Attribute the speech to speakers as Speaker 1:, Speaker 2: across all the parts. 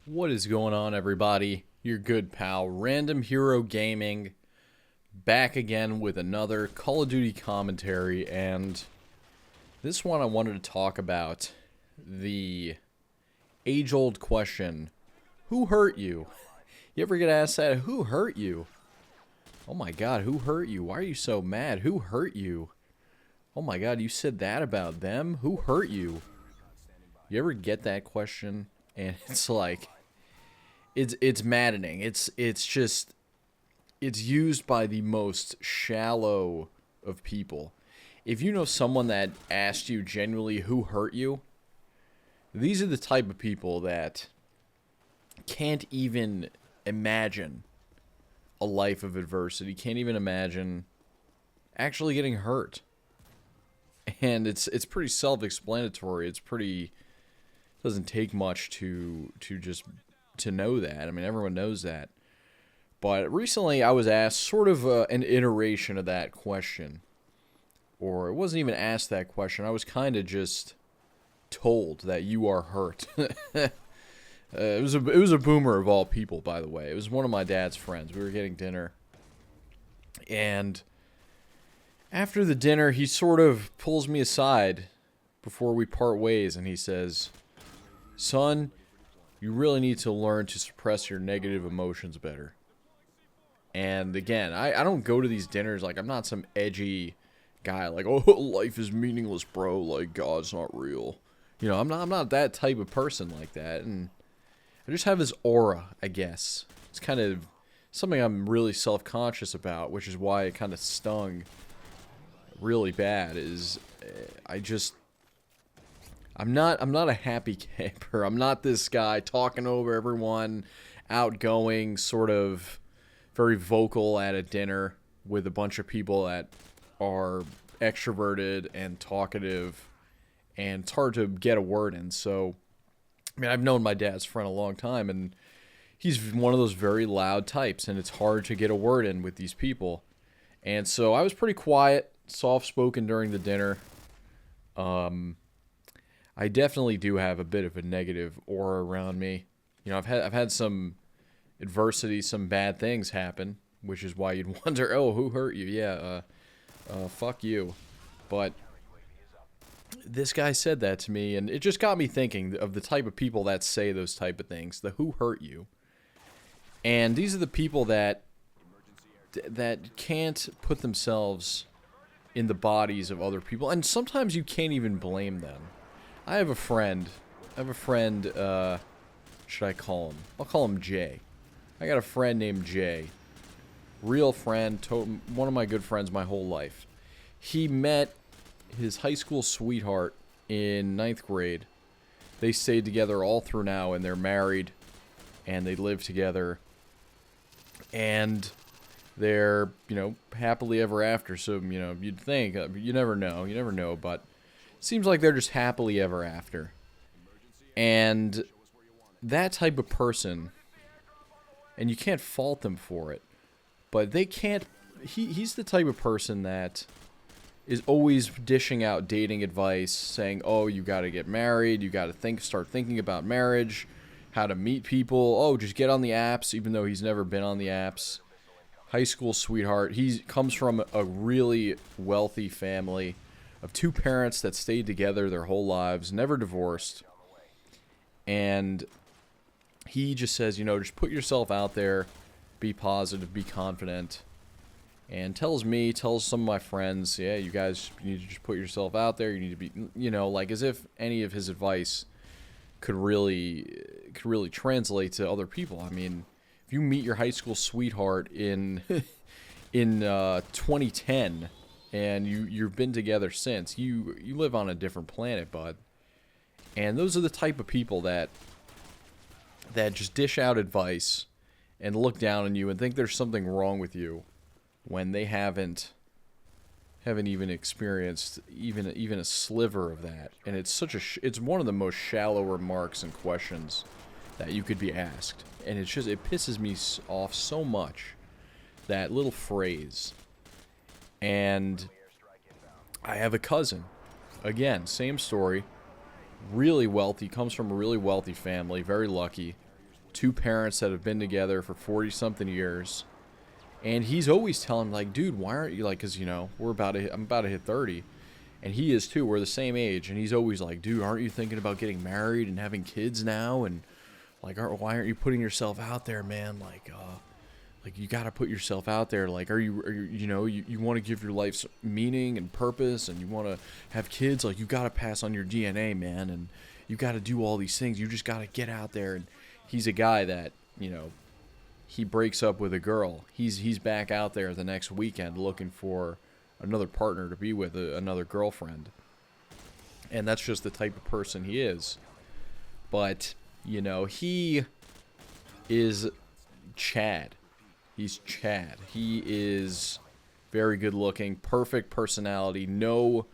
Speaker 1: What is going on, everybody? Your good pal, Random Hero Gaming, back again with another Call of Duty commentary, and this one I wanted to talk about the age-old question, who hurt you? You ever get asked that? Who hurt you? Oh my god, who hurt you? Why are you so mad? Who hurt you? Oh my god, you said that about them? Who hurt you? You ever get that question? And it's like, it's maddening. It's just, it's used by the most shallow of people. If you know someone that asked you genuinely who hurt you, these are the type of people that can't even imagine a life of adversity, can't even imagine actually getting hurt. And it's pretty self-explanatory. It's pretty, doesn't take much to know that. I mean, everyone knows that. But recently I was asked sort of an iteration of that question. Or it wasn't even asked that question. I was kind of just told that you are hurt. It was a boomer of all people, by the way. It was one of my dad's friends. We were getting dinner. And after the dinner, he sort of pulls me aside before we part ways, and he says, "Son, you really need to learn to suppress your negative emotions better." And again, I don't go to these dinners like I'm not some edgy guy like, "Oh, life is meaningless, bro. Like God's not real." You know, I'm not that type of person like that, and I just have this aura, I guess. It's kind of something I'm really self-conscious about, which is why it kind of stung really bad. Is I just I'm not a happy camper. I'm not this guy talking over everyone, outgoing, sort of very vocal at a dinner with a bunch of people that are extroverted and talkative, and it's hard to get a word in. So, I mean, I've known my dad's friend a long time, and he's one of those very loud types, and it's hard to get a word in with these people. And so I was pretty quiet, soft-spoken during the dinner. I definitely do have a bit of a negative aura around me. You know, I've had some adversity, some bad things happen, which is why you'd wonder, oh, who hurt you? Yeah, fuck you. But this guy said that to me, and it just got me thinking of the type of people that say those type of things, the who hurt you. And these are the people that can't put themselves in the bodies of other people, and sometimes you can't even blame them. I have a friend. Should I call him? I'll call him Jay. I got a friend named Jay. Real friend, one of my good friends my whole life. He met his high school sweetheart in ninth grade. They stayed together all through now, and they're married, and they live together. And they're, you know, happily ever after. So, you know, you'd think, you never know, but seems like they're just happily ever after. And that type of person, and you can't fault them for it, but they can't, he's the type of person that is always dishing out dating advice, saying, oh, you gotta get married, you gotta start thinking about marriage, how to meet people, oh, just get on the apps, even though he's never been on the apps. High school sweetheart. He comes from a really wealthy family of two parents that stayed together their whole lives, never divorced. And he just says, you know, just put yourself out there, be positive, be confident. And tells some of my friends, yeah, you guys need to just put yourself out there. You need to be, you know, like as if any of his advice could really translate to other people. I mean, if you meet your high school sweetheart in 2010 and you've been together since, you live on a different planet, bud. And those are the type of people that just dish out advice and look down on you and think there's something wrong with you when they haven't even experienced even a sliver of that. And it's it's one of the most shallow remarks and questions that you could be asked. And it pisses me off so much, that little phrase. And I have a cousin, again, same story, really wealthy, comes from a really wealthy family, very lucky, two parents that have been together for 40-something years. And he's always telling me, like, dude, why aren't you, like, because, you know, I'm about to hit 30. And he is too. We're the same age. And he's always like, dude, aren't you thinking about getting married and having kids now? And, like, why aren't you putting yourself out there, man? Like you got to put yourself out there. Like, are you you know, you want to give your life meaning and purpose, and you want to have kids. Like, you got to pass on your DNA, man. And you got to do all these things. You just got to get out there. And he's a guy that, you know, he breaks up with a girl. He's back out there the next weekend looking for another partner to be with, another girlfriend. And that's just the type of person he is. But, you know, he is Chad. He's Chad. He is very good looking, perfect personality, no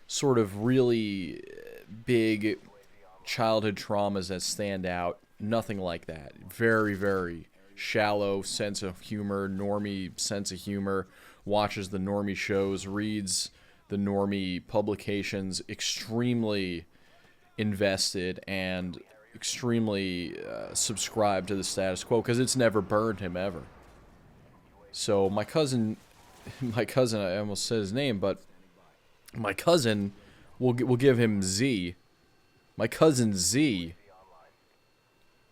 Speaker 1: sort of really big childhood traumas that stand out. Nothing like that. Very, very shallow sense of humor, normie sense of humor, watches the normie shows, reads the normie publications, extremely invested and extremely subscribed to the status quo, because it's never burned him ever. So my cousin, I almost said his name, but my cousin, we'll give him Z. My cousin Z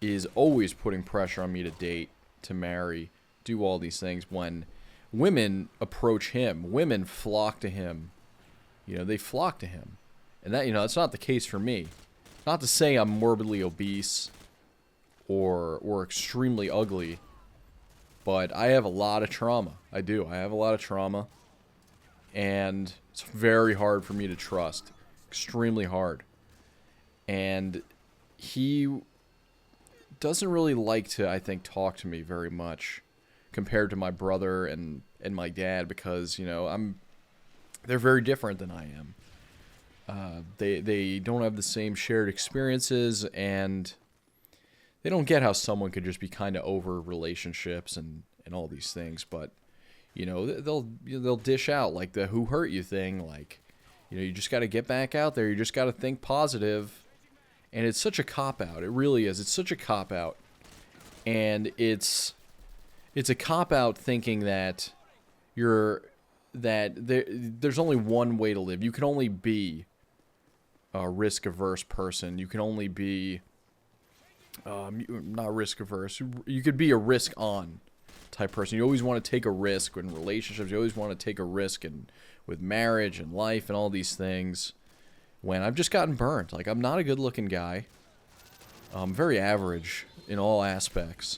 Speaker 1: is always putting pressure on me to date, to marry, do all these things. When women approach him, women flock to him. You know, they flock to him. And that, you know, that's not the case for me. Not to say I'm morbidly obese or extremely ugly, but I have a lot of trauma. I do. I have a lot of trauma. And it's very hard for me to trust. Extremely hard. And he doesn't really like to, I think, talk to me very much compared to my brother and my dad, because, you know, they're very different than I am. They don't have the same shared experiences, and they don't get how someone could just be kind of over relationships and all these things. But, you know, they'll dish out like the who hurt you thing, like, you know, you just got to get back out there. You just got to think positive. And it's such a cop-out. It really is. It's such a cop-out. And it's a cop-out thinking that there's only one way to live. You can only be a risk-averse person. You can only be not risk-averse. You could be a risk-on type person. You always want to take a risk in relationships. You always want to take a risk with marriage and life and all these things. When I've just gotten burned. Like, I'm not a good-looking guy. I'm very average in all aspects.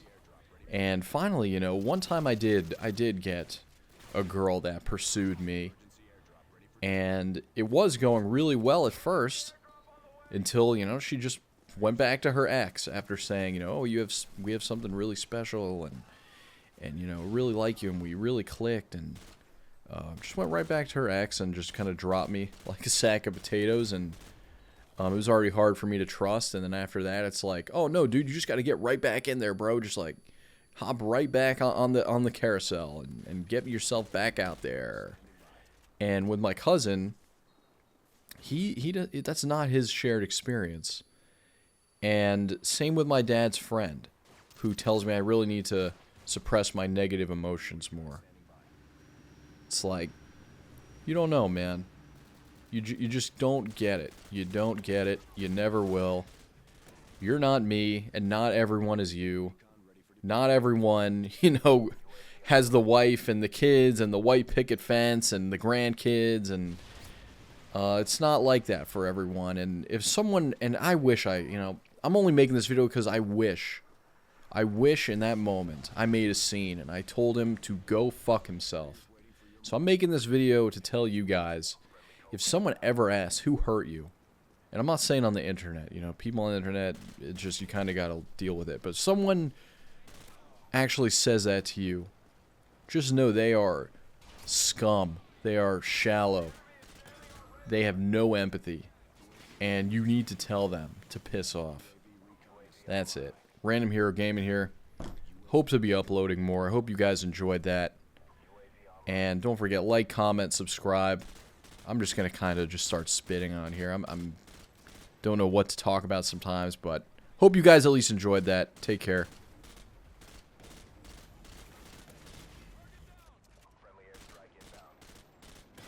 Speaker 1: And finally, you know, one time I did get a girl that pursued me. And it was going really well at first, until, you know, she just went back to her ex after saying, you know, oh, we have something really special, and you know, really like you, and we really clicked, and just went right back to her ex and just kind of dropped me like a sack of potatoes. And it was already hard for me to trust. And then after that, it's like, oh no, dude, you just got to get right back in there, bro. Just like hop right back on the carousel and get yourself back out there. And with my cousin, that's not his shared experience. And same with my dad's friend, who tells me I really need to suppress my negative emotions more. It's like, you don't know, man. You just don't get it. You don't get it. You never will. You're not me, and not everyone is you. Not everyone, you know, has the wife and the kids and the white picket fence and the grandkids, and it's not like that for everyone. And if someone, and I wish I'm only making this video because I wish in that moment I made a scene and I told him to go fuck himself. So I'm making this video to tell you guys, if someone ever asks who hurt you, and I'm not saying on the internet, you know, people on the internet, it's just, you kind of got to deal with it. But if someone actually says that to you, just know they are scum. They are shallow. They have no empathy. And you need to tell them to piss off. That's it. Random Hero Gaming here. Hope to be uploading more. I hope you guys enjoyed that. And don't forget, like, comment, subscribe. I'm just going to kind of just start spitting on here. I'm don't know what to talk about sometimes, but hope you guys at least enjoyed that. Take care.